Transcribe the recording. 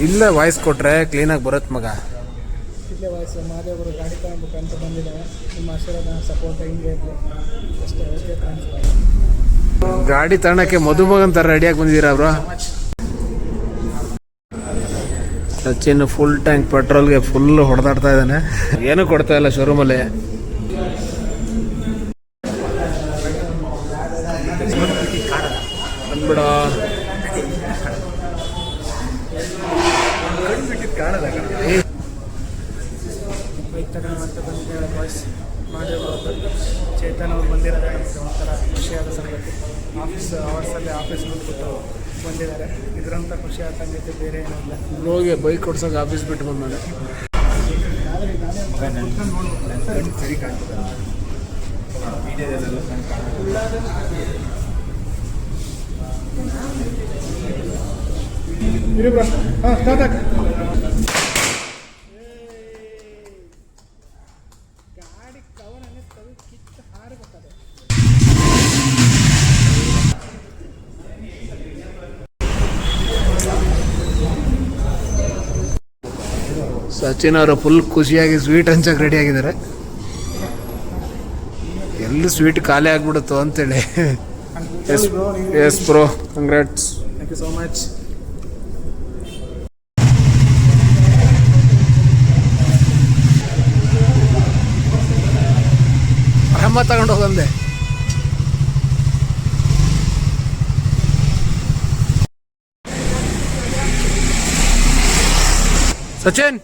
ಇಲ್ಲ ವಾಯ್ಸ್ ಕೊಟ್ರೆ ಕ್ಲೀನಾಗಿ ಬರುತ್ತೆ ಮಗ. ಇಲ್ಲೇ ವಾಯ್ಸ್ ಮಾದೇವರು ಗಾಡಿ ತಗೊಬೇಕಂತ ಬಂದಿದ್ದಾರೆ. ನಿಮ್ಮ ಆಶೀರ್ವಾದ ಸಪೋರ್ಟ್ ಹಿಂಗೆ ಇರಲಿ ಅಷ್ಟೇ. ಓಕೆ ಫ್ರೆಂಡ್ಸ್, ಗಾಡಿ ತಗೊಳಕ್ಕೆ ಮದುಮಗನ್ ಥರ ರೆಡಿಯಾಗಿ ಬಂದಿದ್ದೀರಾ ಅವರು. ಸಚಿನ್ ಫುಲ್ ಟ್ಯಾಂಕ್ ಪೆಟ್ರೋಲ್ಗೆ ಫುಲ್ ಹೊಡೆದಾಡ್ತಾ ಇದ್ದಾನೆ. ಏನೂ ಕೊಡ್ತಾ ಇಲ್ಲ ಶೋರೂಮಲ್ಲಿ. ಬಂದ್ಬಿಡ ಬೈಕ್ ತಗೊಳ್ಳುವಂತ ಬಂದಿದ್ದಾರೆ ಬಾಯ್ಸ್. ಮಾಡಿರ್ಬೋದು ಚೇತನ್ ಅವ್ರು ಬಂದಿದ್ದಾರೆ. ಒಂಥರ ಖುಷಿಯಾದ ಸಂಗತಿ. ಆಫೀಸ್ ಅವರ್ಸಲ್ಲಿ ಆಫೀಸ್ ಬಂದ್ಬಿಟ್ಟು ಬಂದಿದ್ದಾರೆ. ಇದರಂಥ ಖುಷಿಯಾದ ಸಂಗತಿ ಬೇರೆ ಏನಿಲ್ಲ. ಬ್ರೋಗೆ ಬೈಕ್ ಕೊಡ್ಸೋಕೆ ಆಫೀಸ್ ಬಿಟ್ಟು ಬಂದಾನೆ. ಸರಿ ಕಾಣ್ತದೆ ಗಾಡಿ ಕವರನ್ನು ತೆಗೆದು ಕಿತ್ತು ಹಾರಬೇಕಾದ್ರೆ. ಸಚಿನ್ ಅವರು ಫುಲ್ ಖುಷಿಯಾಗಿ ಸ್ವೀಟ್ ಹಂಚಕ್ಕೆ ರೆಡಿ ಆಗಿದ್ದಾರೆ. ಎಲ್ಲಿ ಸ್ವೀಟ್ ಖಾಲಿ ಆಗ್ಬಿಡುತ್ತೋ ಅಂತೇಳಿ. Yes bro, congrats. Thank you so much. ಅಮ್ಮ ತಗೊಂಡು ಹೋಗಂದೆ. ಸಚಿನ್